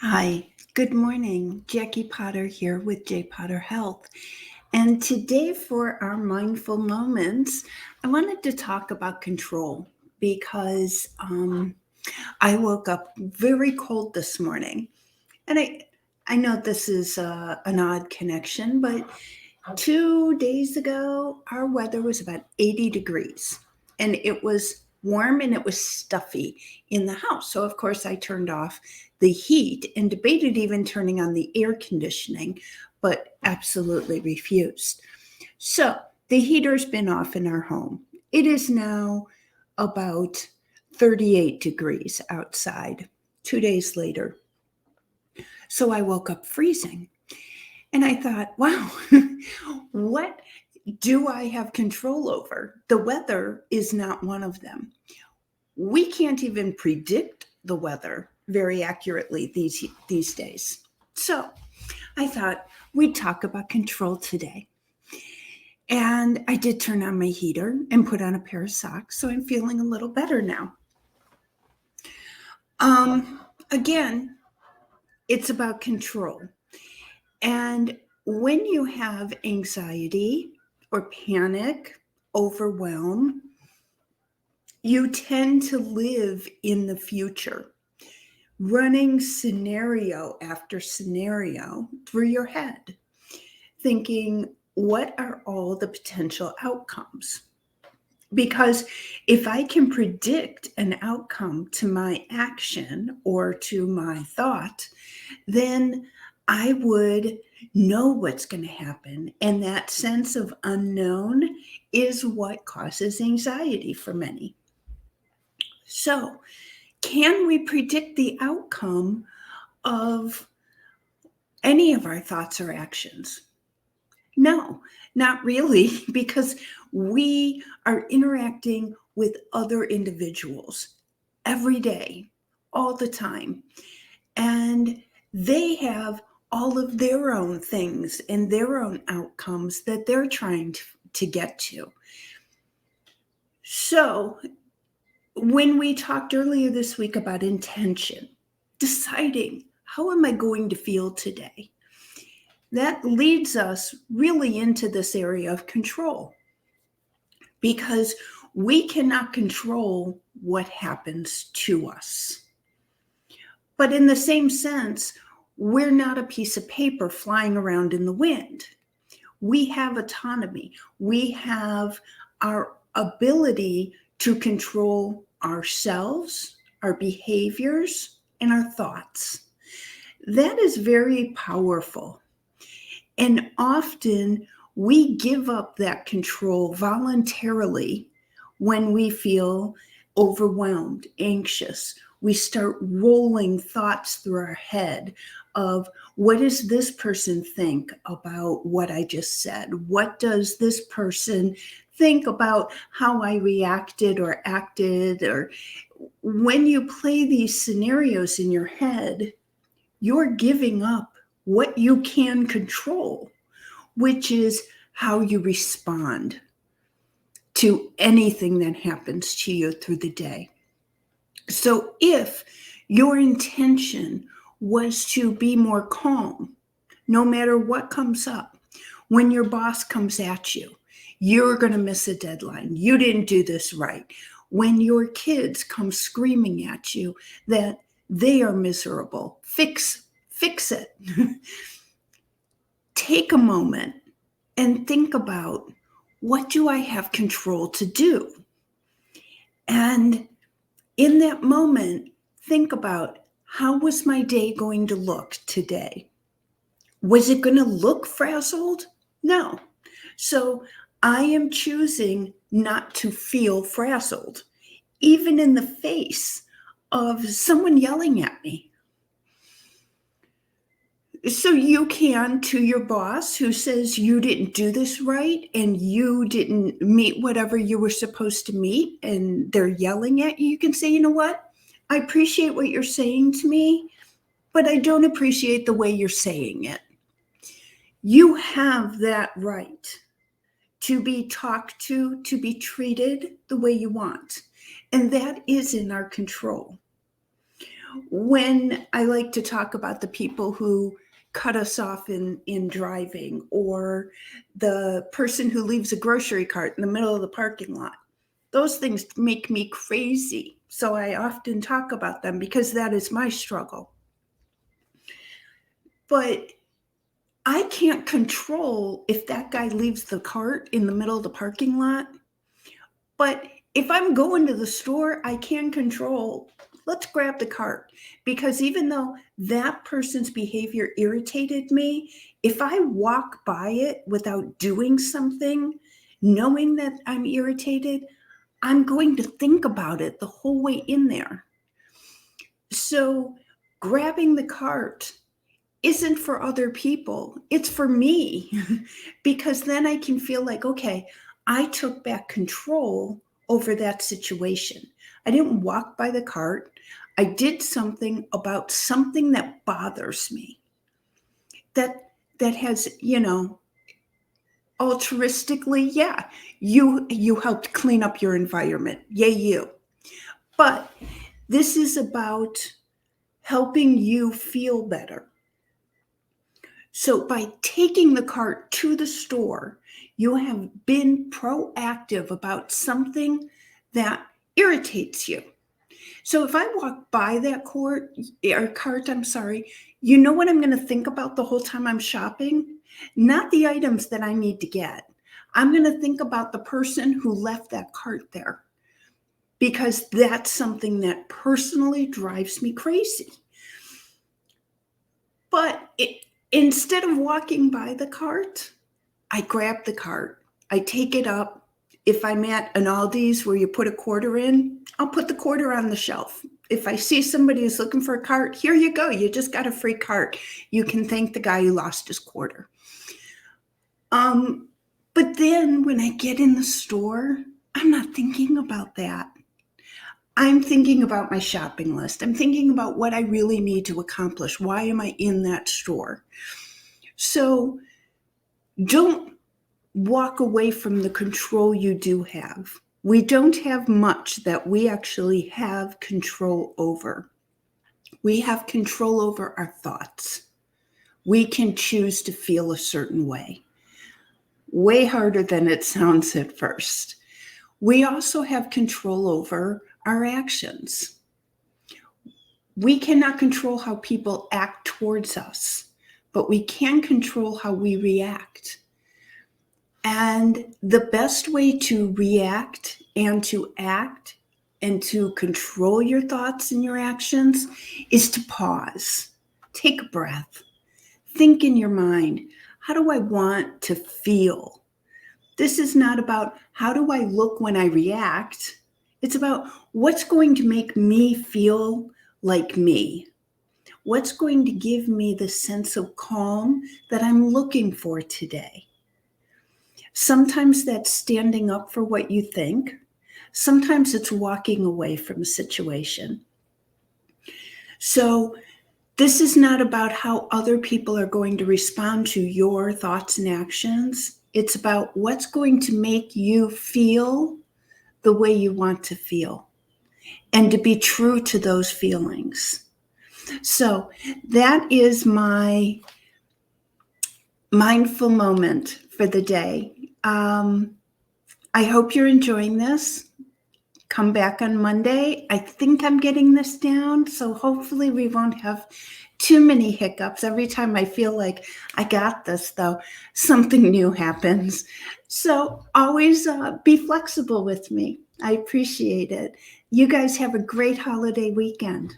Hi, good morning. Jackie Potter here with J Potter Health. And today, for our mindful moments, I wanted to talk about control because I woke up very cold this morning. And I know this is an odd connection, but 2 days ago, our weather was about 80 degrees and it was warm and it was stuffy in the house. So, of course, I turned off the heat and debated even turning on the air conditioning, but absolutely refused. So, the heater's been off in our home. It is now about 38 degrees outside 2 days later. So, I woke up freezing. And I thought, wow, what do I have control over? The weather is not one of them. We can't even predict the weather very accurately these days. So I thought we'd talk about control today. And I did turn on my heater and put on a pair of socks. So I'm feeling a little better now. Again, it's about control. And when you have anxiety or panic, overwhelm, you tend to live in the future, running scenario after scenario through your head, thinking, what are all the potential outcomes? Because if I can predict an outcome to my action or to my thought, then I would know what's going to happen. And that sense of unknown is what causes anxiety for many. So, can we predict the outcome of any of our thoughts or actions? No, not really, because we are interacting with other individuals every day, all the time. And they have all of their own things and their own outcomes that they're trying to get to. So, when we talked earlier this week about intention, deciding how am I going to feel today? That leads us really into this area of control because we cannot control what happens to us. But in the same sense, we're not a piece of paper flying around in the wind. We have autonomy. We have our ability to control ourselves, our behaviors, and our thoughts. That is very powerful. And often we give up that control voluntarily when we feel overwhelmed, anxious. We start rolling thoughts through our head of what does this person think about what I just said? What does this person think about how I reacted or acted? Or when you play these scenarios in your head, you're giving up what you can control, which is how you respond to anything that happens to you through the day. So if your intention was to be more calm, no matter what comes up, when your boss comes at you, you're going to miss a deadline. You didn't do this right. When your kids come screaming at you that they are miserable, fix it. Take a moment and think about, what do I have control to do? And in that moment, think about, how was my day going to look today? Was it going to look frazzled? No. So I am choosing not to feel frazzled, even in the face of someone yelling at me. So you can, to your boss who says you didn't do this right and you didn't meet whatever you were supposed to meet and they're yelling at you, you can say, you know what? I appreciate what you're saying to me, but I don't appreciate the way you're saying it. You have that right to be talked to be treated the way you want. And that is in our control. When I like to talk about the people who cut us off in driving, or the person who leaves a grocery cart in the middle of the parking lot. Those things make me crazy. So I often talk about them because that is my struggle. But I can't control if that guy leaves the cart in the middle of the parking lot. But if I'm going to the store, I can control, let's grab the cart. Because even though that person's behavior irritated me, if I walk by it without doing something, knowing that I'm irritated, I'm going to think about it the whole way in there. So grabbing the cart isn't for other people, it's for me. Because then I can feel like, okay, I took back control over that situation. I didn't walk by the cart. I did something about something that bothers me. That has, altruistically, yeah, you helped clean up your environment. Yay, you. But this is about helping you feel better. So by taking the cart to the store, you have been proactive about something that irritates you. So if I walk by that cart, I'm sorry, you know what I'm going to think about the whole time I'm shopping? Not the items that I need to get. I'm going to think about the person who left that cart there, because that's something that personally drives me crazy. But instead of walking by the cart, I grab the cart. I take it up. If I'm at an Aldi's where you put a quarter in, I'll put the quarter on the shelf. If I see somebody who's looking for a cart, here you go. You just got a free cart. You can thank the guy who lost his quarter. But then when I get in the store, I'm not thinking about that. I'm thinking about my shopping list. I'm thinking about what I really need to accomplish. Why am I in that store? So don't walk away from the control you do have. We don't have much that we actually have control over. We have control over our thoughts. We can choose to feel a certain way. Way harder than it sounds at first. We also have control over our actions. We cannot control how people act towards us, but we can control how we react. And the best way to react and to act and to control your thoughts and your actions is to pause, take a breath, think in your mind, how do I want to feel? This is not about how do I look when I react. It's about what's going to make me feel like me. What's going to give me the sense of calm that I'm looking for today? Sometimes that's standing up for what you think. Sometimes it's walking away from a situation. So this is not about how other people are going to respond to your thoughts and actions. It's about what's going to make you feel the way you want to feel, and to be true to those feelings. So that is my mindful moment for the day. I hope you're enjoying this. Come back on Monday. I think I'm getting this down, so hopefully we won't have too many hiccups. Every time I feel like I got this, though, something new happens. So always be flexible with me. I appreciate it. You guys have a great holiday weekend.